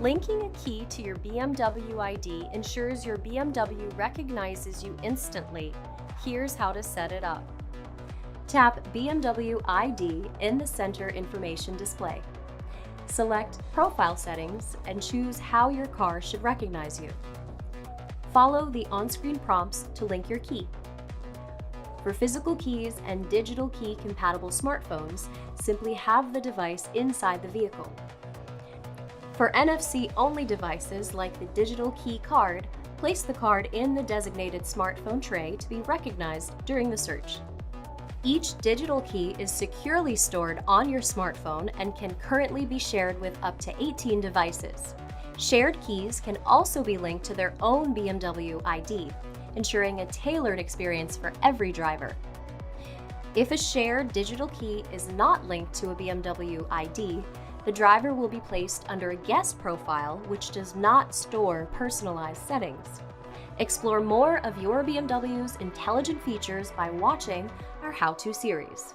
Linking a key to your BMW ID ensures your BMW recognizes you instantly. Here's how to set it up. Tap BMW ID in the center information display. Select Profile Settings and choose how your car should recognize you. Follow the on-screen prompts to link your key. For physical keys and digital key compatible smartphones, simply have the device inside the vehicle. For NFC-only devices like the Digital Key Card, place the card in the designated smartphone tray to be recognized during the search. Each digital key is securely stored on your smartphone and can currently be shared with up to 18 devices. Shared keys can also be linked to their own BMW ID, ensuring a tailored experience for every driver. If a shared digital key is not linked to a BMW ID, the driver will be placed under a guest profile which does not store personalized settings. Explore more of your BMW's intelligent features by watching our how-to series.